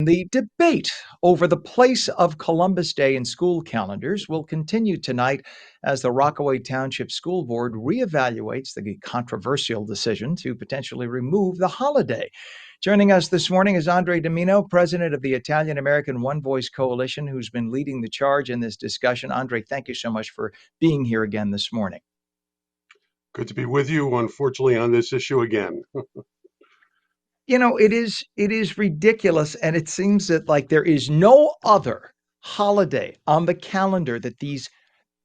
The debate over the place of Columbus Day in school calendars will continue tonight as the Rockaway Township School Board reevaluates the controversial decision to potentially remove the holiday. Joining us this morning is DiMino, president of the Italian American One Voice Coalition, who's been leading the charge in this discussion. Andre, thank you so much for being here again this morning. Good to be with you, unfortunately, on this issue again. It is ridiculous, and it seems that like there is no other holiday on the calendar that these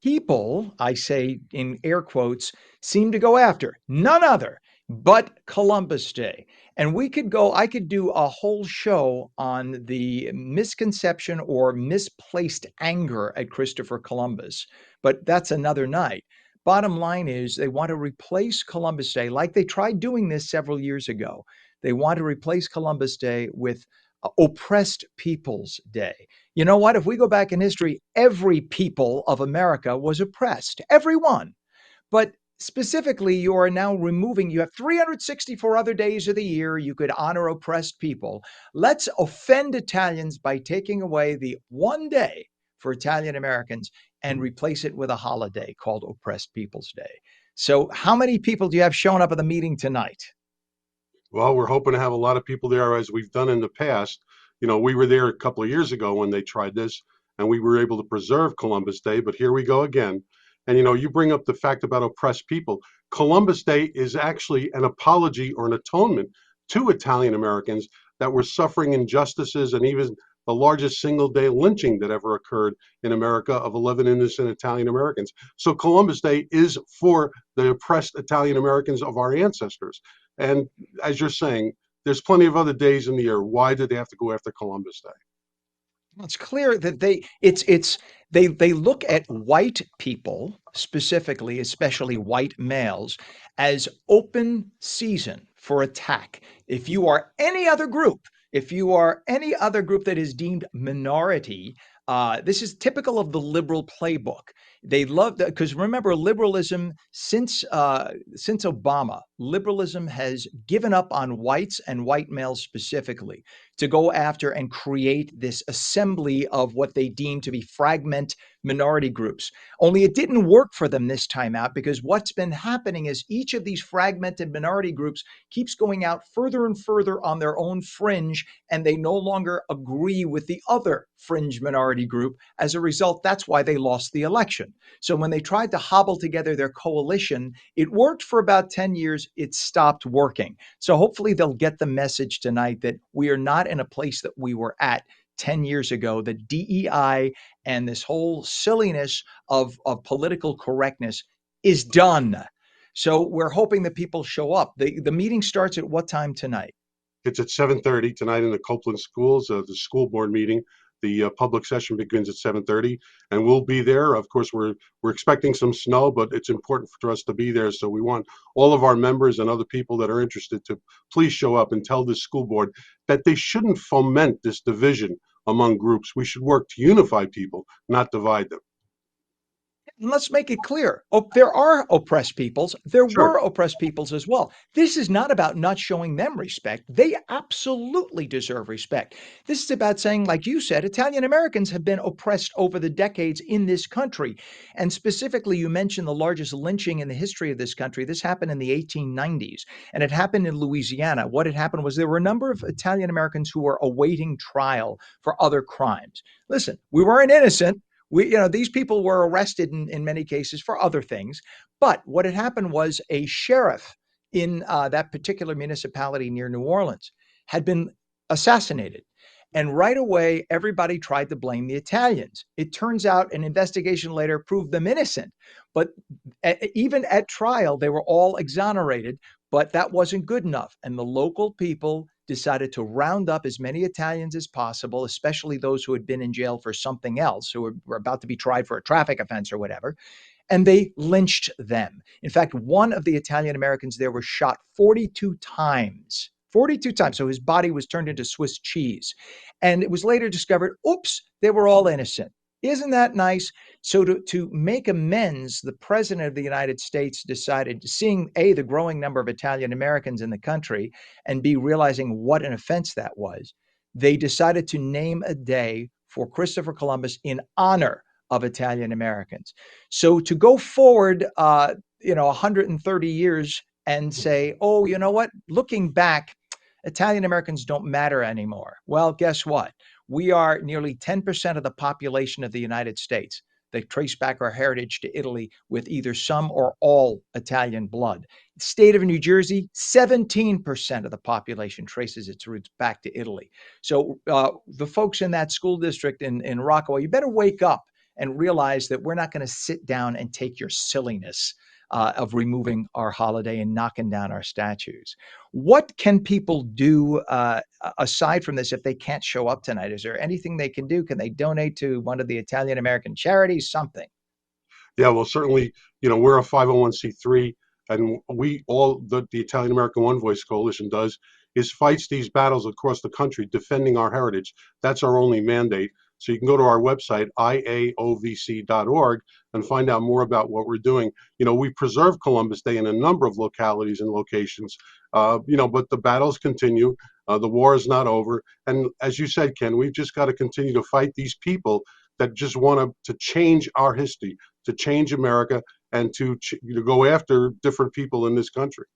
people, I say in air quotes, seem to go after. None other but Columbus Day. And I could do a whole show on the misconception or misplaced anger at Christopher Columbus, but that's another night. Bottom line is they want to replace Columbus Day like they tried doing this several years ago. They want to replace Columbus Day with Oppressed Peoples Day. You know what? If we go back in history, every people of America was oppressed, everyone. But specifically, you have 364 other days of the year you could honor oppressed people. Let's offend Italians by taking away the one day for Italian Americans and replace it with a holiday called Oppressed Peoples Day. So, how many people do you have showing up at the meeting tonight? Well, we're hoping to have a lot of people there as we've done in the past. We were there a couple of years ago when they tried this, and we were able to preserve Columbus Day, but here we go again. And you bring up the fact about oppressed people. Columbus Day is actually an apology or an atonement to Italian Americans that were suffering injustices and even the largest single day lynching that ever occurred in America of 11 innocent Italian Americans. So Columbus Day is for the oppressed Italian Americans of our ancestors. And as you're saying, there's plenty of other days in the year. Why did they have to go after Columbus Day? Well, it's clear that they look at white people, specifically, especially white males, as open season for attack. If you are any other group that is deemed minority, this is typical of the liberal playbook. They love that because remember, liberalism since Obama, liberalism has given up on whites and white males specifically to go after and create this assembly of what they deem to be fragment minority groups. Only it didn't work for them this time out because what's been happening is each of these fragmented minority groups keeps going out further and further on their own fringe, and they no longer agree with the other fringe minority group. As a result, that's why they lost the election. So when they tried to hobble together their coalition, it worked for about 10 years. It stopped working. So hopefully they'll get the message tonight that we are not in a place that we were at 10 years ago, that DEI and this whole silliness of political correctness is done. So we're hoping that people show up. The meeting starts at what time tonight? It's at 7:30 tonight in the Copeland schools, the school board meeting. The public session begins at 7:30, and we'll be there. Of course, we're expecting some snow, but it's important for us to be there. So we want all of our members and other people that are interested to please show up and tell the school board that they shouldn't foment this division among groups. We should work to unify people, not divide them. And let's make it clear. There are oppressed peoples. There Sure. were oppressed peoples as well. This is not about not showing them respect. They absolutely deserve respect. This is about saying, like you said, Italian Americans have been oppressed over the decades in this country. And specifically, you mentioned the largest lynching in the history of this country. This happened in the 1890s, and it happened in Louisiana. What had happened was there were a number of Italian Americans who were awaiting trial for other crimes. Listen, we weren't innocent. These people were arrested in many cases for other things. But what had happened was a sheriff in that particular municipality near New Orleans had been assassinated. And right away, everybody tried to blame the Italians. It turns out an investigation later proved them innocent. But even at trial, they were all exonerated. But that wasn't good enough. And the local people decided to round up as many Italians as possible, especially those who had been in jail for something else, who were about to be tried for a traffic offense or whatever. And they lynched them. In fact, one of the Italian Americans there was shot 42 times. 42 times. So his body was turned into Swiss cheese. And it was later discovered, oops, they were all innocent. Isn't that nice? So to make amends, the president of the United States decided, seeing A, the growing number of Italian Americans in the country, and B, realizing what an offense that was, they decided to name a day for Christopher Columbus in honor of Italian Americans. So to go forward, 130 years and say, oh, you know what? Looking back, Italian Americans don't matter anymore. Well, guess what? We are nearly 10% of the population of the United States. They trace back our heritage to Italy with either some or all Italian blood. State of New Jersey, 17% of the population traces its roots back to Italy. So the folks in that school district in Rockaway, you better wake up and realize that we're not going to sit down and take your silliness of removing our holiday and knocking down our statues. What can people do aside from this if they can't show up tonight? Is there anything they can do? Can they donate to one of the Italian American charities? Something. Yeah, well, certainly, we're a 501c3, and the Italian American One Voice Coalition does is fights these battles across the country, defending our heritage. That's our only mandate. So you can go to our website, IAOVC.org, and find out more about what we're doing. We preserve Columbus Day in a number of localities and locations, but the battles continue. The war is not over. And as you said, Ken, we've just got to continue to fight these people that just want to change our history, to change America, and to go after different people in this country.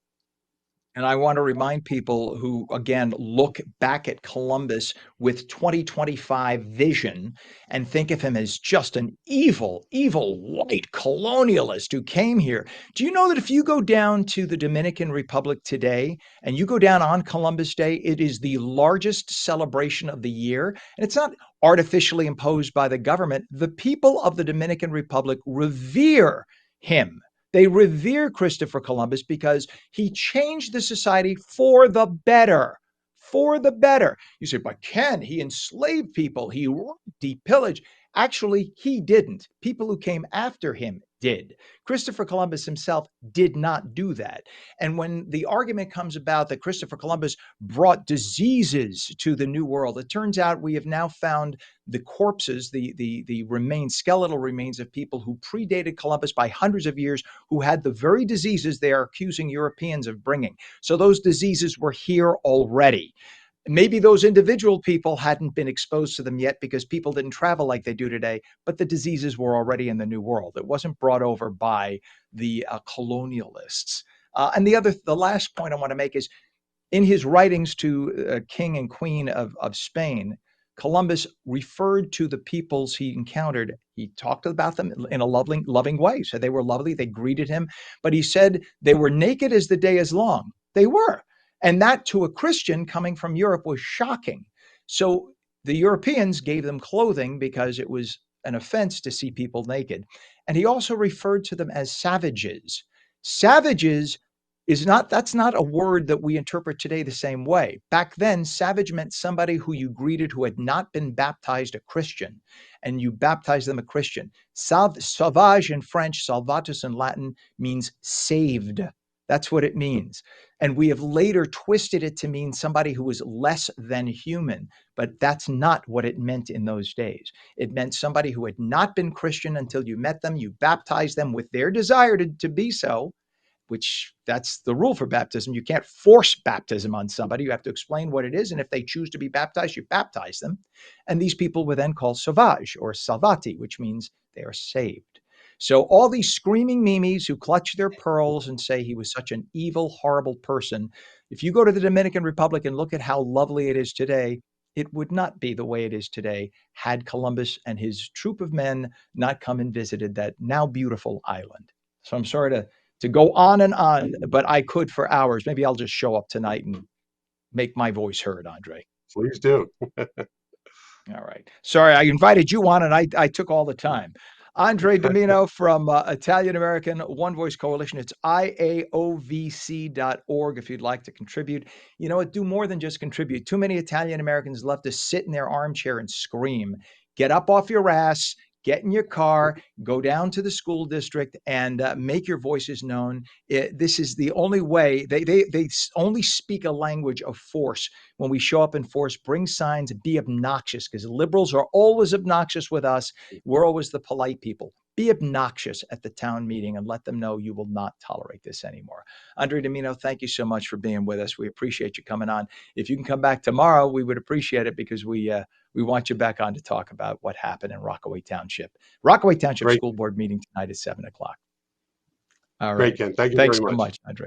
And I want to remind people who, again, look back at Columbus with 2025 vision and think of him as just an evil, evil white colonialist who came here. Do you know that if you go down to the Dominican Republic today and you go down on Columbus Day, it is the largest celebration of the year? And it's not artificially imposed by the government. The people of the Dominican Republic revere him. They revere Christopher Columbus because he changed the society for the better. For the better. You say, but Ken, he enslaved people, he raped, he pillaged. Actually, he didn't. People who came after him did. Christopher Columbus himself did not do that. And when the argument comes about that Christopher Columbus brought diseases to the New World, it turns out we have now found the corpses, the remains, skeletal remains of people who predated Columbus by hundreds of years, who had the very diseases they are accusing Europeans of bringing. So those diseases were here already. Maybe those individual people hadn't been exposed to them yet because people didn't travel like they do today, but the diseases were already in the New World. It wasn't brought over by the colonialists. And the last point I want to make is in his writings to King and Queen of Spain, Columbus referred to the peoples he encountered. He talked about them in a loving way. So they were lovely. They greeted him. But he said they were naked as the day is long. They were. And that to a Christian coming from Europe was shocking. So the Europeans gave them clothing because it was an offense to see people naked. And he also referred to them as savages. Savages that's not a word that we interpret today the same way. Back then, savage meant somebody who you greeted who had not been baptized a Christian, and you baptized them a Christian. Sauvage in French, salvatus in Latin, means saved. That's what it means. And we have later twisted it to mean somebody who was less than human, but that's not what it meant in those days. It meant somebody who had not been Christian until you met them, you baptized them with their desire to be so, which that's the rule for baptism. You can't force baptism on somebody. You have to explain what it is. And if they choose to be baptized, you baptize them. And these people were then called sauvage or salvati, which means they are saved. So all these screaming memes who clutch their pearls and say he was such an evil, horrible person, if you go to the Dominican Republic and look at how lovely it is today, it would not be the way it is today had Columbus and his troop of men not come and visited that now beautiful island. So I'm sorry to go on and on, but I could for hours. Maybe I'll just show up tonight and make my voice heard, Andre. Please do. All right. Sorry, I invited you on and I took all the time. Andre DiMino from Italian American One Voice Coalition. It's IAOVC.org if you'd like to contribute. You know what? Do more than just contribute. Too many Italian Americans love to sit in their armchair and scream. Get up off your ass. Get in your car, go down to the school district and make your voices known. This is the only way. They only speak a language of force. When we show up in force, bring signs, be obnoxious, because liberals are always obnoxious with us. We're always the polite people. Be obnoxious at the town meeting and let them know you will not tolerate this anymore. Andre DiMino, thank you so much for being with us. We appreciate you coming on. If you can come back tomorrow, we would appreciate it, because we want you back on to talk about what happened in Rockaway Township. Rockaway Township Great, School Board meeting tonight at 7 o'clock. All great, right. Ken. Thank you Thanks very so much. much, Andre.